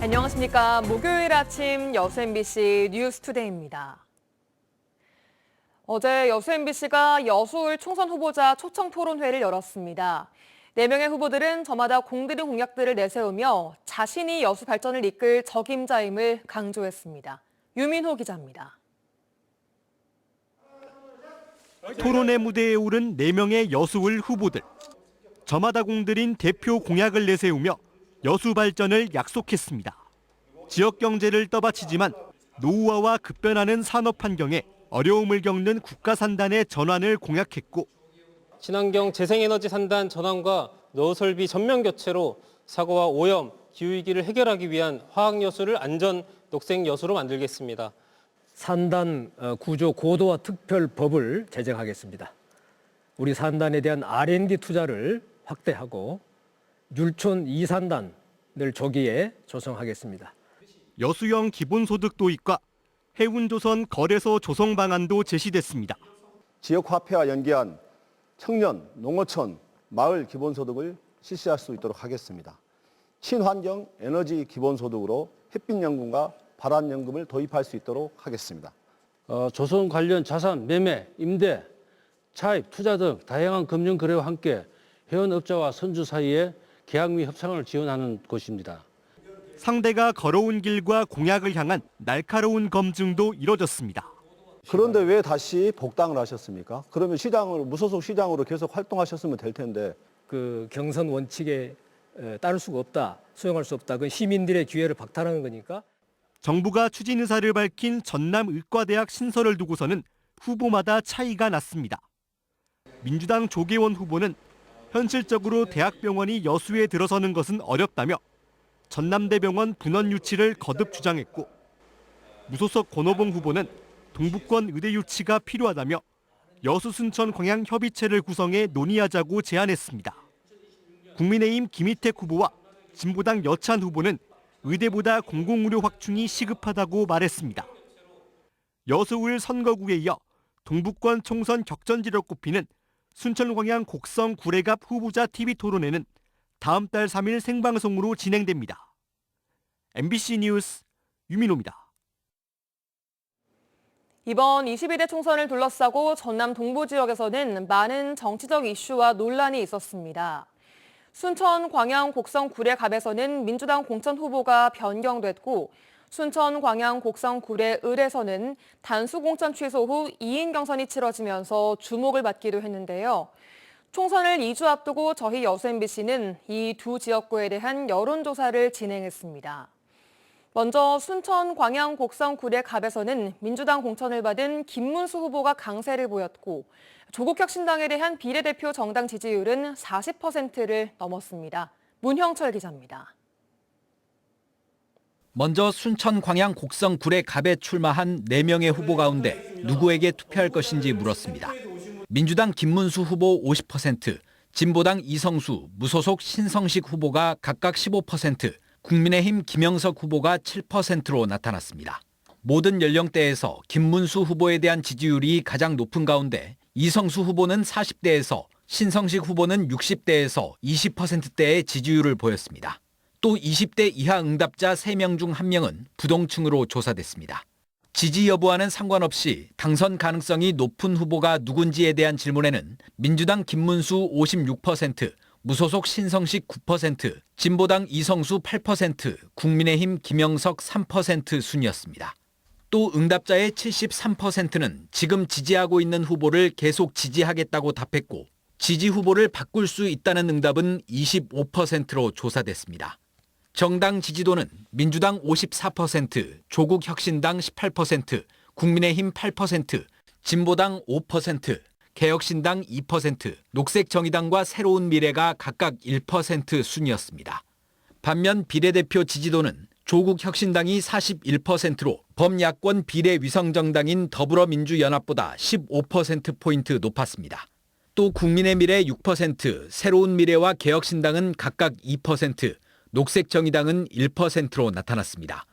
안녕하십니까. 목요일 아침 여수 MBC 뉴스투데이입니다. 어제 여수 MBC가 여수울 총선 후보자 초청 토론회를 열었습니다. 4명의 후보들은 저마다 공들인 공약들을 내세우며 자신이 여수 발전을 이끌 적임자임을 강조했습니다. 유민호 기자입니다. 토론회 무대에 오른 4명의 여수울 후보들. 저마다 공들인 대표 공약을 내세우며 여수 발전을 약속했습니다. 지역 경제를 떠받치지만 노후화와 급변하는 산업 환경에 어려움을 겪는 국가 산단의 전환을 공약했고, 친환경 재생에너지 산단 전환과 노후 설비 전면 교체로 사고와 오염, 기후위기를 해결하기 위한 화학여수를 안전 녹색 여수로 만들겠습니다. 산단 구조 고도화 특별법을 제정하겠습니다. 우리 산단에 대한 R&D 투자를 확대하고 율촌 2산단을 조기에 조성하겠습니다. 여수형 기본소득 도입과 해운조선 거래소 조성 방안도 제시됐습니다. 지역 화폐와 연계한 청년, 농어촌, 마을 기본소득을 실시할 수 있도록 하겠습니다. 친환경 에너지 기본소득으로 햇빛연금과 발안연금을 도입할 수 있도록 하겠습니다. 조선 관련 자산 매매, 임대, 차입, 투자 등 다양한 금융 거래와 함께 회원업자와 선주 사이에 계약 및 협상을 지원하는 것입니다. 상대가 걸어온 길과 공약을 향한 날카로운 검증도 이뤄졌습니다. 그런데 왜 다시 복당을 하셨습니까? 그러면 무소속 시장으로 계속 활동하셨으면 될 텐데. 그 경선 원칙에 따를 수가 없다, 수용할 수 없다. 그건 시민들의 기회를 박탈하는 거니까. 정부가 추진 의사를 밝힌 전남 의과대학 신설을 두고서는 후보마다 차이가 났습니다. 민주당 조계원 후보는 현실적으로 대학병원이 여수에 들어서는 것은 어렵다며 전남대병원 분원 유치를 거듭 주장했고, 무소속 권오봉 후보는 동북권 의대 유치가 필요하다며 여수 순천 광양 협의체를 구성해 논의하자고 제안했습니다. 국민의힘 김희택 후보와 진보당 여찬 후보는 의대보다 공공의료 확충이 시급하다고 말했습니다. 여수울 선거구에 이어 동북권 총선 격전지로 꼽히는 순천광양 곡성 구례갑 후보자 TV 토론회는 다음 달 3일 생방송으로 진행됩니다. MBC 뉴스 유민호입니다. 이번 22대 총선을 둘러싸고 전남 동부 지역에서는 많은 정치적 이슈와 논란이 있었습니다. 순천, 광양, 곡성, 구례갑에서는 민주당 공천 후보가 변경됐고, 순천, 광양, 곡성, 구례, 을에서는 단수 공천 취소 후 2인 경선이 치러지면서 주목을 받기도 했는데요. 총선을 2주 앞두고 저희 여수 MBC는 이 두 지역구에 대한 여론조사를 진행했습니다. 먼저 순천, 광양, 곡성, 구례, 갑에서는 민주당 공천을 받은 김문수 후보가 강세를 보였고, 조국혁신당에 대한 비례대표 정당 지지율은 40%를 넘었습니다. 문형철 기자입니다. 먼저 순천, 광양, 곡성, 구례, 갑에 출마한 4명의 후보 가운데 누구에게 투표할 것인지 물었습니다. 민주당 김문수 후보 50%, 진보당 이성수, 무소속 신성식 후보가 각각 15%, 국민의힘 김영석 후보가 7%로 나타났습니다. 모든 연령대에서 김문수 후보에 대한 지지율이 가장 높은 가운데 이성수 후보는 40대에서 신성식 후보는 60대에서 20%대의 지지율을 보였습니다. 또 20대 이하 응답자 3명 중 1명은 부동층으로 조사됐습니다. 지지 여부와는 상관없이 당선 가능성이 높은 후보가 누군지에 대한 질문에는 민주당 김문수 56%, 무소속 신성식 9%, 진보당 이성수 8%, 국민의힘 김영석 3% 순이었습니다. 또 응답자의 73%는 지금 지지하고 있는 후보를 계속 지지하겠다고 답했고, 지지 후보를 바꿀 수 있다는 응답은 25%로 조사됐습니다. 정당 지지도는 민주당 54%, 조국혁신당 18%, 국민의힘 8%, 진보당 5%, 개혁신당 2%, 녹색정의당과 새로운 미래가 각각 1% 순이었습니다. 반면 비례대표 지지도는 조국혁신당이 41%로 범야권 비례위성정당인 더불어민주연합보다 15%포인트 높았습니다. 또 국민의 미래 6%, 새로운 미래와 개혁신당은 각각 2%, 녹색정의당은 1%로 나타났습니다.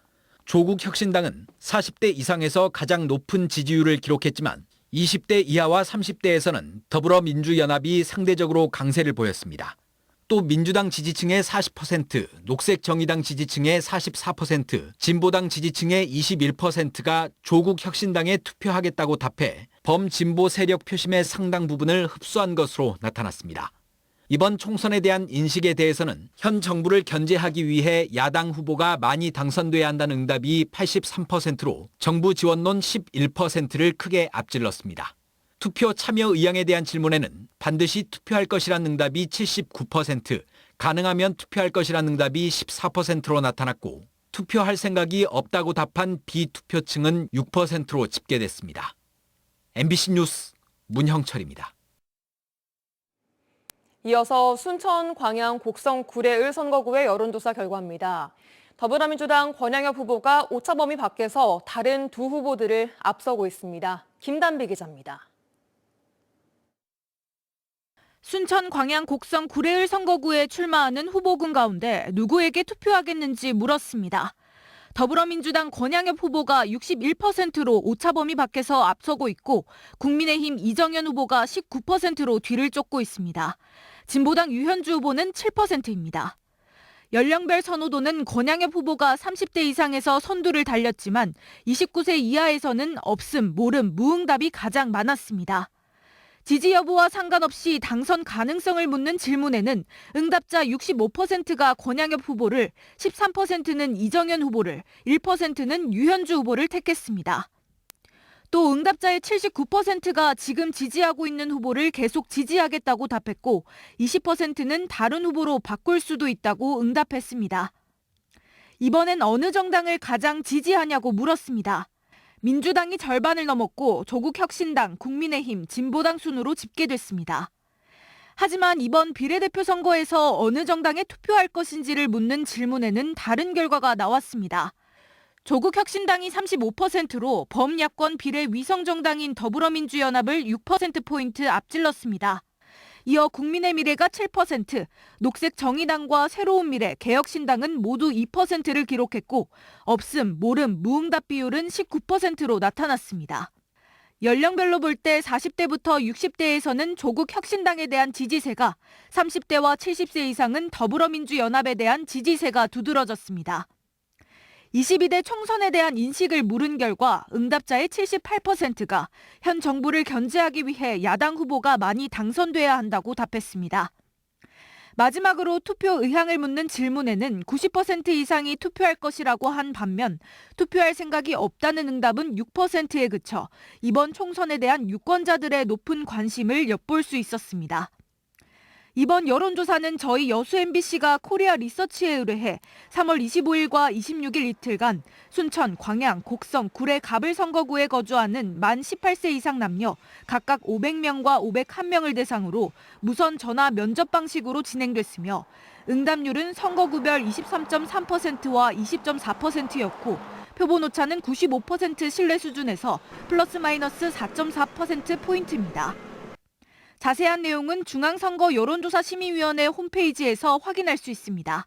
조국혁신당은 40대 이상에서 가장 높은 지지율을 기록했지만 20대 이하와 30대에서는 더불어민주연합이 상대적으로 강세를 보였습니다. 또 민주당 지지층의 40%, 녹색정의당 지지층의 44%, 진보당 지지층의 21%가 조국 혁신당에 투표하겠다고 답해 범진보 세력 표심의 상당 부분을 흡수한 것으로 나타났습니다. 이번 총선에 대한 인식에 대해서는 현 정부를 견제하기 위해 야당 후보가 많이 당선돼야 한다는 응답이 83%로 정부 지원론 11%를 크게 앞질렀습니다. 투표 참여 의향에 대한 질문에는 반드시 투표할 것이란 응답이 79%, 가능하면 투표할 것이란 응답이 14%로 나타났고 투표할 생각이 없다고 답한 비투표층은 6%로 집계됐습니다. MBC 뉴스 문형철입니다. 이어서 순천, 광양, 곡성, 구례을 선거구의 여론조사 결과입니다. 더불어민주당 권양엽 후보가 오차범위 밖에서 다른 두 후보들을 앞서고 있습니다. 김단비 기자입니다. 순천, 광양, 곡성, 구례을 선거구에 출마하는 후보군 가운데 누구에게 투표하겠는지 물었습니다. 더불어민주당 권양엽 후보가 61%로 오차범위 밖에서 앞서고 있고 국민의힘 이정현 후보가 19%로 뒤를 쫓고 있습니다. 진보당 유현주 후보는 7%입니다. 연령별 선호도는 권양엽 후보가 30대 이상에서 선두를 달렸지만 29세 이하에서는 없음, 모름, 무응답이 가장 많았습니다. 지지 여부와 상관없이 당선 가능성을 묻는 질문에는 응답자 65%가 권양엽 후보를, 13%는 이정현 후보를, 1%는 유현주 후보를 택했습니다. 또 응답자의 79%가 지금 지지하고 있는 후보를 계속 지지하겠다고 답했고 20%는 다른 후보로 바꿀 수도 있다고 응답했습니다. 이번엔 어느 정당을 가장 지지하냐고 물었습니다. 민주당이 절반을 넘었고 조국 혁신당, 국민의힘, 진보당 순으로 집계됐습니다. 하지만 이번 비례대표 선거에서 어느 정당에 투표할 것인지를 묻는 질문에는 다른 결과가 나왔습니다. 조국 혁신당이 35%로 범야권 비례 위성정당인 더불어민주연합을 6%포인트 앞질렀습니다. 이어 국민의미래가 7%, 녹색정의당과 새로운미래, 개혁신당은 모두 2%를 기록했고 없음, 모름, 무응답 비율은 19%로 나타났습니다. 연령별로 볼 때 40대부터 60대에서는 조국 혁신당에 대한 지지세가, 30대와 70세 이상은 더불어민주연합에 대한 지지세가 두드러졌습니다. 22대 총선에 대한 인식을 물은 결과 응답자의 78%가 현 정부를 견제하기 위해 야당 후보가 많이 당선돼야 한다고 답했습니다. 마지막으로 투표 의향을 묻는 질문에는 90% 이상이 투표할 것이라고 한 반면 투표할 생각이 없다는 응답은 6%에 그쳐 이번 총선에 대한 유권자들의 높은 관심을 엿볼 수 있었습니다. 이번 여론조사는 저희 여수 MBC가 코리아 리서치에 의뢰해 3월 25일과 26일 이틀간 순천, 광양, 곡성, 구례, 갑을 선거구에 거주하는 만 18세 이상 남녀 각각 500명과 501명을 대상으로 무선 전화 면접 방식으로 진행됐으며 응답률은 선거구별 23.3%와 20.4%였고 표본 오차는 95% 신뢰 수준에서 플러스 마이너스 4.4%포인트입니다. 자세한 내용은 중앙선거 여론조사 심의위원회 홈페이지에서 확인할 수 있습니다.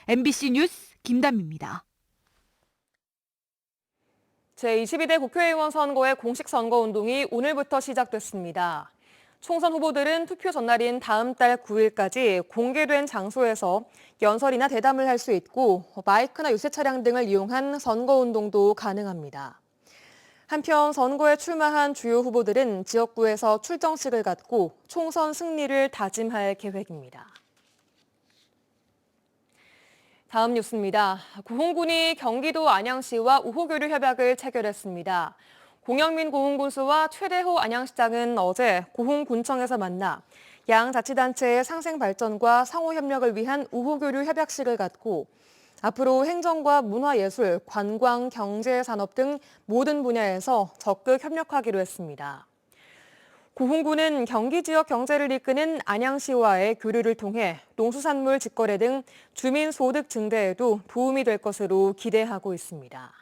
MBC 뉴스 김담입니다. 제22대 국회의원 선거의 공식 선거운동이 오늘부터 시작됐습니다. 총선 후보들은 투표 전날인 다음 달 9일까지 공개된 장소에서 연설이나 대담을 할 수 있고 마이크나 유세 차량 등을 이용한 선거운동도 가능합니다. 한편 선거에 출마한 주요 후보들은 지역구에서 출정식을 갖고 총선 승리를 다짐할 계획입니다. 다음 뉴스입니다. 고흥군이 경기도 안양시와 우호교류 협약을 체결했습니다. 공영민 고흥군수와 최대호 안양시장은 어제 고흥군청에서 만나 양 자치단체의 상생 발전과 상호 협력을 위한 우호교류 협약식을 갖고 앞으로 행정과 문화예술, 관광, 경제, 산업 등 모든 분야에서 적극 협력하기로 했습니다. 고흥군은 경기 지역 경제를 이끄는 안양시와의 교류를 통해 농수산물 직거래 등 주민 소득 증대에도 도움이 될 것으로 기대하고 있습니다.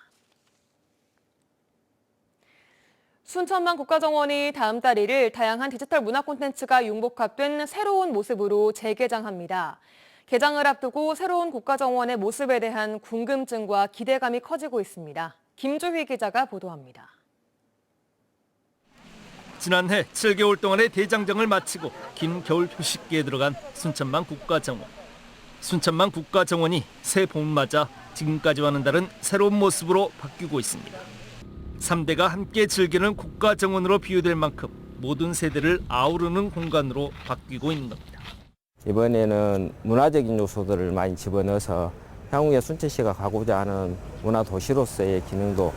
순천만 국가정원이 다음 달 1일 다양한 디지털 문화 콘텐츠가 융복합된 새로운 모습으로 재개장합니다. 개장을 앞두고 새로운 국가정원의 모습에 대한 궁금증과 기대감이 커지고 있습니다. 김주희 기자가 보도합니다. 지난해 7개월 동안의 대장정을 마치고 긴 겨울 휴식기에 들어간 순천만 국가정원. 순천만 국가정원이 새 봄을 맞아 지금까지와는 다른 새로운 모습으로 바뀌고 있습니다. 3대가 함께 즐기는 국가정원으로 비유될 만큼 모든 세대를 아우르는 공간으로 바뀌고 있는 겁니다. 이번에는 문화적인 요소들을 많이 집어넣어서 향후에 순천시가 가고자 하는 문화도시로서의 기능도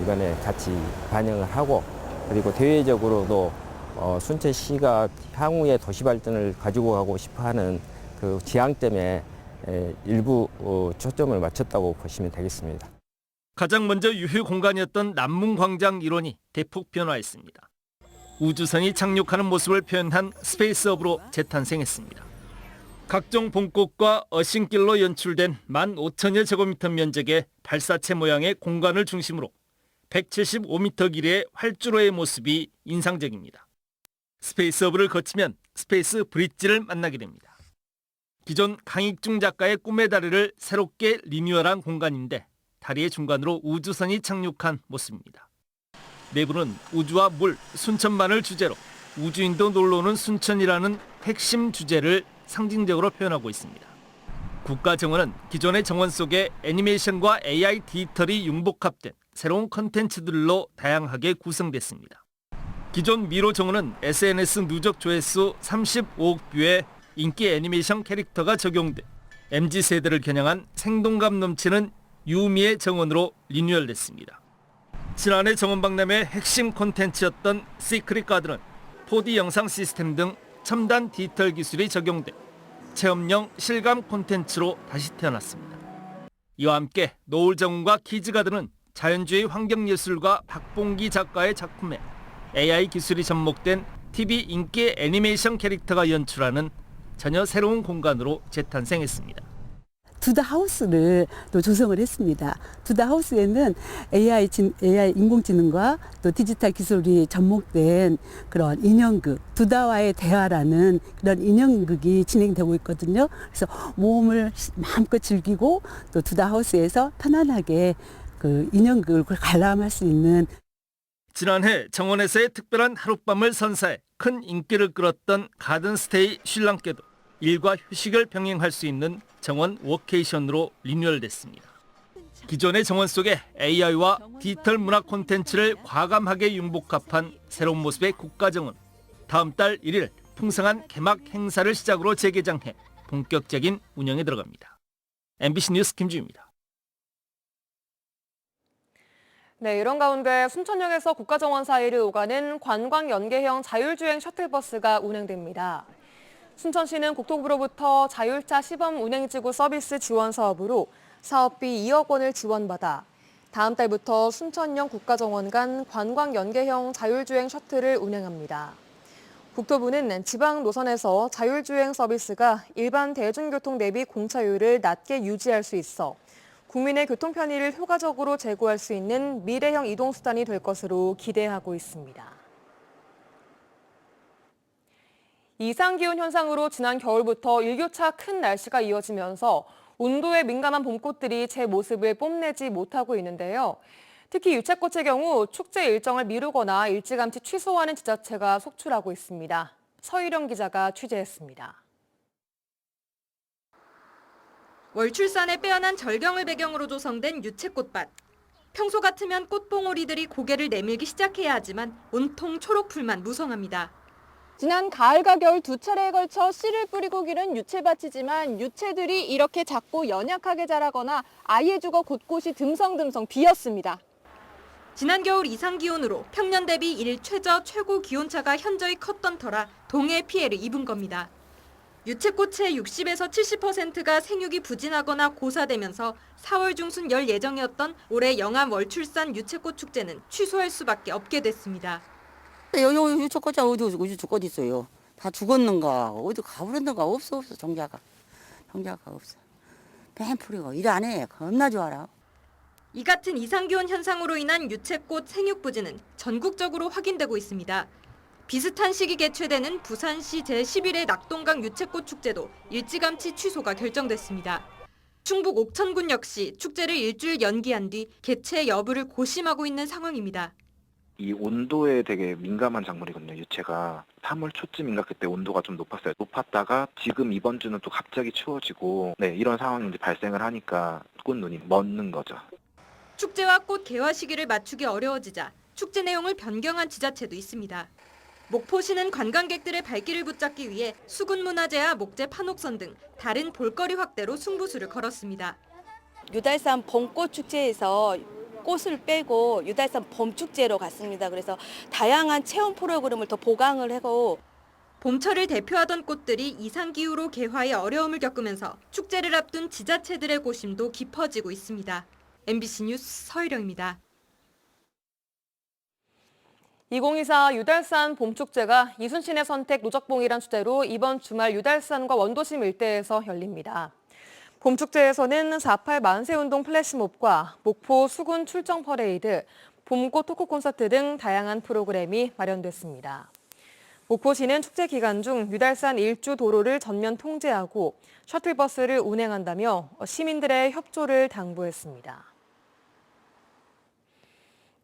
이번에 같이 반영을 하고, 그리고 대외적으로도 순천시가 향후의 도시 발전을 가지고 가고 싶어하는 그 지향점에 일부 초점을 맞췄다고 보시면 되겠습니다. 가장 먼저 유휴 공간이었던 남문광장 일원이 대폭 변화했습니다. 우주선이 착륙하는 모습을 표현한 스페이스업으로 재탄생했습니다. 각종 봄꽃과 어신길로 연출된 15,000여 제곱미터 면적의 발사체 모양의 공간을 중심으로 175m 길이의 활주로의 모습이 인상적입니다. 스페이스업을 거치면 스페이스 브릿지를 만나게 됩니다. 기존 강익중 작가의 꿈의 다리를 새롭게 리뉴얼한 공간인데 다리의 중간으로 우주선이 착륙한 모습입니다. 내부는 우주와 물, 순천만을 주제로 우주인도 놀러오는 순천이라는 핵심 주제를 상징적으로 표현하고 있습니다. 국가정원은 기존의 정원 속에 애니메이션과 AI 디지털이 융복합된 새로운 컨텐츠들로 다양하게 구성됐습니다. 기존 미로 정원은 SNS 누적 조회수 35억 뷰의 인기 애니메이션 캐릭터가 적용돼 MZ세대를 겨냥한 생동감 넘치는 유미의 정원으로 리뉴얼됐습니다. 지난해 정원박람회 핵심 콘텐츠였던 시크릿 가든은 4D 영상 시스템 등 첨단 디지털 기술이 적용돼 체험형 실감 콘텐츠로 다시 태어났습니다. 이와 함께 노을 정원과 키즈 가든은 자연주의 환경예술가 박봉기 작가의 작품에 AI 기술이 접목된 TV 인기 애니메이션 캐릭터가 연출하는 전혀 새로운 공간으로 재탄생했습니다. 두더하우스를 또 조성을 했습니다. 두더하우스에는 AI 인공지능과 또 디지털 기술이 접목된 그런 인형극, 두더와의 대화라는 그런 인형극이 진행되고 있거든요. 그래서 모험을 마음껏 즐기고 또 두더하우스에서 편안하게 그 인형극을 관람할 수 있는. 지난해 정원에서의 특별한 하룻밤을 선사해 큰 인기를 끌었던 가든스테이 신랑께도 일과 휴식을 병행할 수 있는 정원 워케이션으로 리뉴얼됐습니다. 기존의 정원 속에 AI와 디지털 문화 콘텐츠를 과감하게 융복합한 새로운 모습의 국가정원. 다음 달 1일 풍성한 개막 행사를 시작으로 재개장해 본격적인 운영에 들어갑니다. MBC 뉴스 김주희입니다. 네, 이런 가운데 순천역에서 국가정원 사이를 오가는 관광 연계형 자율주행 셔틀버스가 운행됩니다. 순천시는 국토부로부터 자율차 시범 운행지구 서비스 지원 사업으로 사업비 2억 원을 지원받아 다음 달부터 순천역 국가정원 간 관광 연계형 자율주행 셔틀을 운행합니다. 국토부는 지방 노선에서 자율주행 서비스가 일반 대중교통 대비 공차율을 낮게 유지할 수 있어 국민의 교통 편의를 효과적으로 제고할 수 있는 미래형 이동수단이 될 것으로 기대하고 있습니다. 이상기온 현상으로 지난 겨울부터 일교차 큰 날씨가 이어지면서 온도에 민감한 봄꽃들이 제 모습을 뽐내지 못하고 있는데요. 특히 유채꽃의 경우 축제 일정을 미루거나 일찌감치 취소하는 지자체가 속출하고 있습니다. 서유령 기자가 취재했습니다. 월출산의 빼어난 절경을 배경으로 조성된 유채꽃밭. 평소 같으면 꽃봉오리들이 고개를 내밀기 시작해야 하지만 온통 초록풀만 무성합니다. 지난 가을과 겨울 두 차례에 걸쳐 씨를 뿌리고 기른 유채밭이지만 유채들이 이렇게 작고 연약하게 자라거나 아예 죽어 곳곳이 듬성듬성 비었습니다. 지난 겨울 이상 기온으로 평년 대비 일 최저 최고 기온차가 현저히 컸던 터라 동해 피해를 입은 겁니다. 유채꽃의 60에서 70%가 생육이 부진하거나 고사되면서 4월 중순 열 예정이었던 올해 영암 월출산 유채꽃 축제는 취소할 수밖에 없게 됐습니다. 여기 유채꽃이 어디 유채꽃 있어요? 다 죽었는가 어디 가버렸는가 없어 정자가 없어. 뱀풀이고 일 안 해. 겁나 좋아라. 이 같은 이상기온 현상으로 인한 유채꽃 생육 부진은 전국적으로 확인되고 있습니다. 비슷한 시기 개최되는 부산시 제11회 낙동강 유채꽃 축제도 일찌감치 취소가 결정됐습니다. 충북 옥천군 역시 축제를 일주일 연기한 뒤 개최 여부를 고심하고 있는 상황입니다. 이 온도에 되게 민감한 작물이거든요. 유채가 3월 초쯤인가 그때 온도가 좀 높았어요. 높았다가 지금 이번 주는 또 갑자기 추워지고 이런 상황이 이제 발생을 하니까 꽃눈이 멎는 거죠. 축제와 꽃 개화 시기를 맞추기 어려워지자 축제 내용을 변경한 지자체도 있습니다. 목포시는 관광객들의 발길을 붙잡기 위해 수군문화재와 목재 판옥선 등 다른 볼거리 확대로 승부수를 걸었습니다. 유달산 봄꽃축제에서 꽃을 빼고 유달산 봄축제로 갔습니다. 그래서 다양한 체험 프로그램을 더 보강을 하고 봄철을 대표하던 꽃들이 이상기후로 개화에 어려움을 겪으면서 축제를 앞둔 지자체들의 고심도 깊어지고 있습니다. MBC 뉴스 서유령입니다. 2024 유달산 봄축제가 이순신의 선택 노적봉이란 주제로 이번 주말 유달산과 원도심 일대에서 열립니다. 봄축제에서는 4.8 만세운동 플래시몹과 목포 수군 출정 퍼레이드, 봄꽃 토크 콘서트 등 다양한 프로그램이 마련됐습니다. 목포시는 축제 기간 중 유달산 일주 도로를 전면 통제하고 셔틀버스를 운행한다며 시민들의 협조를 당부했습니다.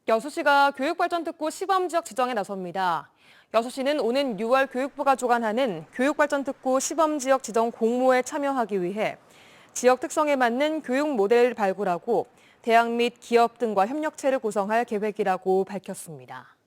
여수시가 교육발전특구 시범지역 지정에 나섭니다. 여수시는 오는 6월 교육부가 주관하는 교육발전특구 시범지역 지정 공모에 참여하기 위해 지역 특성에 맞는 교육 모델을 발굴하고 대학 및 기업 등과 협력체를 구성할 계획이라고 밝혔습니다.